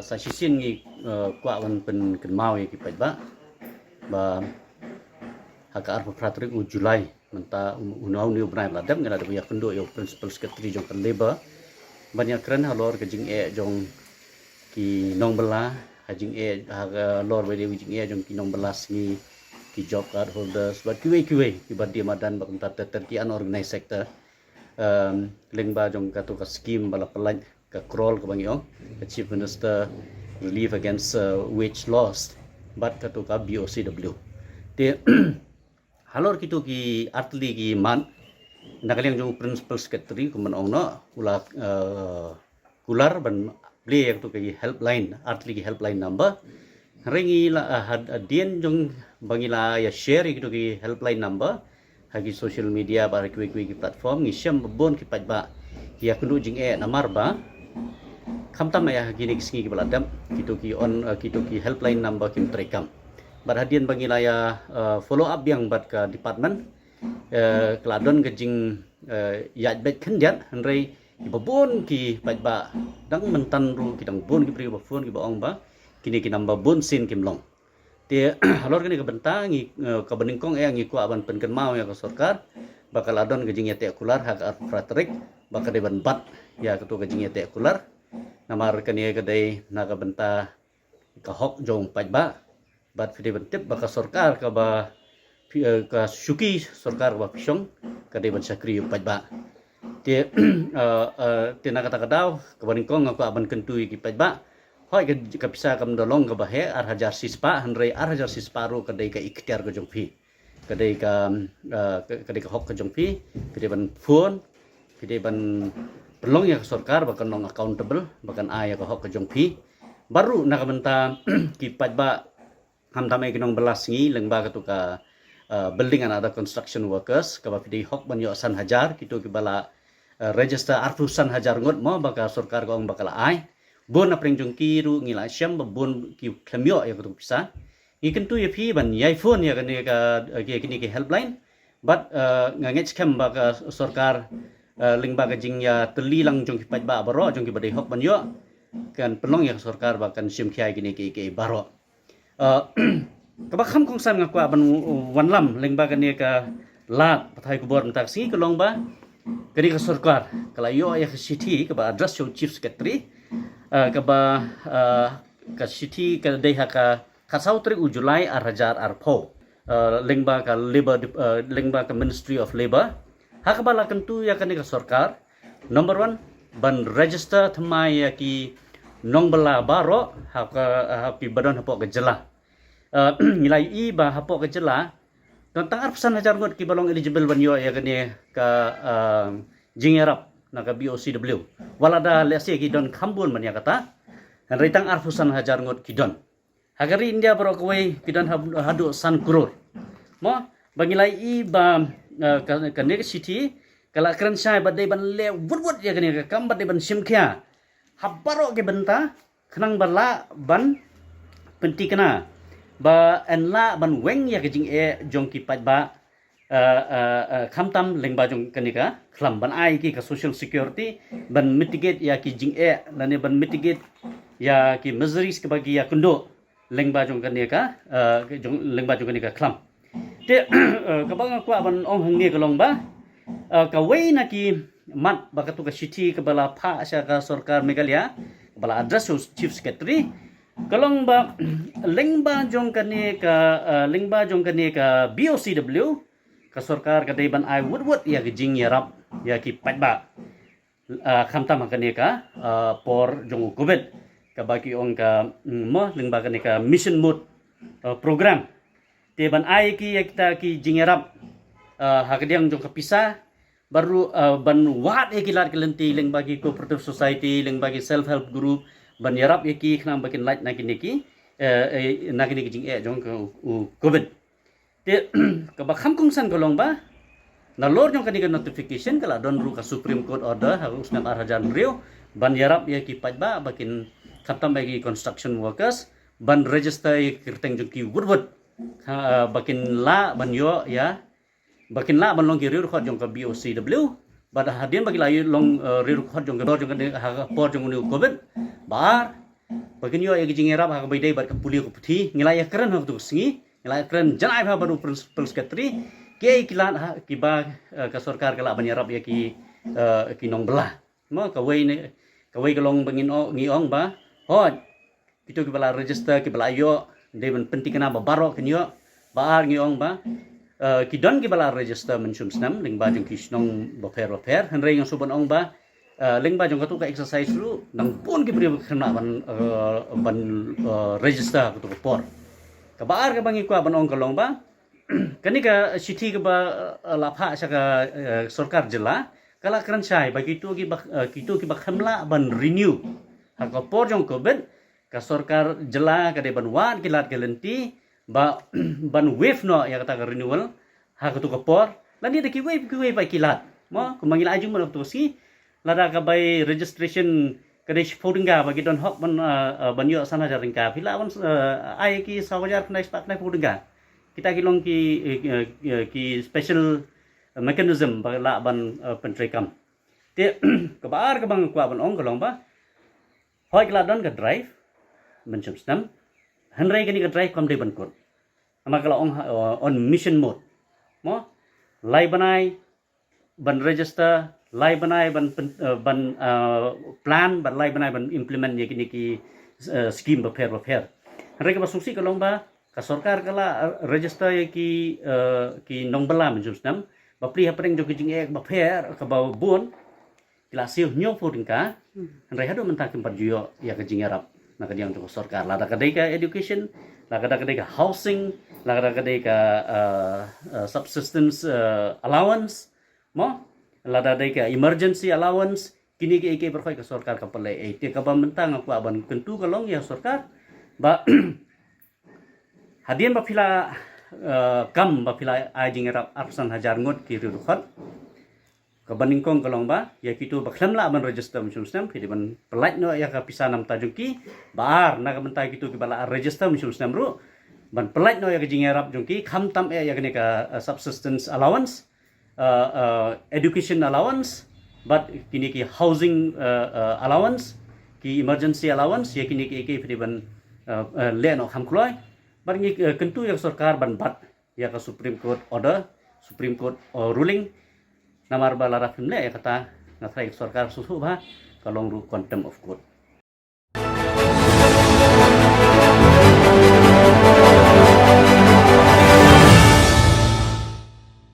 sa sisin ngi kwa wan pen ken mau ki pai ba haka arpa pratrik u Julai menta unau ni ubrai ladam ngala ya kendo yo principal secretary jong kan labor banyak keren halor ke jing jong ki nong bela hajing ha lor we jing jong ki nong bela ngi ki job card holders but kiwe ki badi madan ba kan terki unorganized sector lengba jong ka to ka scheme bala pelan ka crawl ka bangyong ka chief minister relief against wage loss but ka to ka BOCW te halor kitu ki artli ki man nakaliang jong principal secretary kuman ong no ula kular ban ble yang to ki helpline artli ki helpline number ringi la dien jong bangila ya share kitu ki helpline number hagi social media ba ki platform ngi syam bon ki pajba ya kundu jing namar ba khamtam ya hagi ni singi ki baladam kitu ki helpline number kim trekam bar hadian bangila ya follow up yang bat ka department keladon ke jing ya bet khendian hanrei ibon ki pajba dang mentan ru ki dang bon ki pri ba phone ki ba ong ba kini ki number bon sin kim long te halor kini kebentangi kebeningkong ngi ku aban penken mau ya ke sorkar bakal adon gejing te kular hak fratrik bakal deban bat ya ketu gejing te kular namar kani kedai naga benta ka hok jong pajba bat fide bentip bakal sorkar ka ba ka syuki sorkar ba pisong ka deban sakri pajba te te naga takadaw kebeningkong aku aban kentui ki pajba hoi ka bisa kam dolong ka bahe ar hajar sispa hanrei ar hajar sisparu kadai ka ikhtiar ka jongpi kadai ka hok ka jongpi kadai ban phone kadai ban pelong ya sarkar bakan nong accountable bakan aya ka hok ka jongpi baru nak menta ki pajba hamtamai kinong belas ngi lengba ka tu ka building and other construction workers ka ba pidi hok ban yo san hajar kitu ki bala register artusan hajar ngot mo baka sarkar ka ong bakal ai bon apring jong kiru ngila syam bon ki klamyo ya kutu pisa ikan tu ya phi ban yai phone ya kani ka kini ki helpline but ngangech kem ba ka sarkar lingba ka jing ya telilang jong ki pajba baro jong ki badai hok ban yo kan pelong ya sarkar ba kan sim khai kini ki baro ka ba kham kong san ngakwa ban wanlam lingba kani ka lat pathai ku bor tak si kolong ba kani ka sarkar kala yo ya city ka ba address yo chief secretary kaba ka city ka dei haka kasautri u Julai arhajar arpo lengba ka labor lengba ka Ministry of Labor haka bala kentu ya kan ka sarkar number 1 ban register thamai ya ki nongbala baro haka happy badan hapo ka jela nilai i ba hapo ka jela tentang arpsan hajar ngot ki balong eligible ban yo ya kan ka jingerap naga BOCW walada lesi kidon khambun mania kata reitang arfusan hajar ngot kidon hagari India bro koi kidon hadu san kurur mo bangilai i ba kanek city kala kran sai badai ban le wut ya kani kam badai ban simkhya habaro ke benta khnang bala ban penti kana ba enla ban weng ya ke jing jongki pajba khamtam lengba jong kanika khlam ban ai ki ka social security ban mitigate ya ki jing lane ban mitigate ya ki miseries ke bagi ya kundo lengba jong kanika jong lengba jong kanika khlam te ka bang aku ban ong hang ni kalong ba ka wei na ki mat ba ka tu ka city ka bala pha asya ka sarkar Meghalaya bala address chief secretary kalong ba lengba jong kanika BOCW ka sarkar ka dei ban ai wut ya ki jing yarap ya ki pajba khamtam ka ne ka por jong covid ka baki ong ka mo lingba ka ne ka mission mode program te ban ai ki ya kita ki jing yarap hakadiang jong ka pisa baru ban wat e ki lat kelenti lingba ki cooperative society lingba ki self help group ban yarap ya ki khnam bakin light na ki jing jong ka covid te ka ba kham kong san kolong ba na lor jong kani notification kala don ru ka Supreme Court order harus nak arhajan riu ban yarap ya ki pajba bakin khatam bagi construction workers ban register kirteng jong ki wut bakin la ban yo ya bakin la ban long ki riu khot jong ka BOCW bada hadian bagi layu long riu khot jong ka por jong ni covid bar Bagian yo ya jingerap ha bai dai bat kapuli ko puthi ngilai keren ha tu singi ngilai keren janai ha baru principal secretary ke kilan ha kiba ka sarkar kala banyarap ya ki nong belah mo kawai ne kawai kalong bangin o ngiong ba hot itu kibala register kibala yo de ben penting kana ba barok kenyo ba ngiong ba kidon kibala register mensum snam ling ba jong kisnong bofer henrei yang subon ong ba leng ba jong katu ka exercise lu nang pun ki beri kena ban register katu por ka baar ka bangi kwa ban ong kalong ba kani ka city ka ba lapha sa ka sarkar jila kala kran chai ba kitu ki ba khamla ban renew ha ka por jong ko ben ka sarkar jila ka de ban wan kilat kelenti ba ban wave no ya kata ka renewal ha katu ka por lani de ki wave ba kilat mo kumangil ajung mo to si lada ka bay registration kadai foldinga bagi don hok ban yo sana jaringka pila wan ai ki sawajar knai spak knai foldinga kita kilong ki special mechanism la ban pentrekam te kabar ka bang kwa ban ong kalong ba hoi kala don ka drive mencum snam hanrai kani ka drive kam de ban kot ama kala ong on mission mode mo lai banai ban register lai banai ban plan ban lai banai ban implement ye kini ki scheme baper mereka basuksi kalong ba ka sarkar kala register ye ki nong bala menjum snam ba pri hapreng jo kijing ek baper ka ba bun kila siu nyo foding ka mereka hadu mentak tempat juyo ya kijing arab na kadiang jo sarkar la da kadai ka education la kadai ka housing la kadai ka subsistence allowance mo lada dai ka emergency allowance kini ke berkhoi ka sarkar ka pale te ka mentang aku aban kentu kalong ya sarkar ba hadian ba pila kam ba pila ajing rap arsan hajar ngot ki rukhot ka baningkong kalong ba ya kitu ba khlamla ban register musum stam pidi ban pelait no ya ka pisa nam tajuki bar na ka mentai kitu ki bala register musum stam ru ban pelait no ya ka jing rap jungki kham tam ya kini ka subsistence allowance education allowance but kini ki housing allowance ki emergency allowance ye kini ki friban leno hamkloi bar ngi kentu ya sarkar ban bat ya ka supreme court order supreme court ruling namar balara phimle ya kata ngathai sarkar susu ba kalong ru contempt of court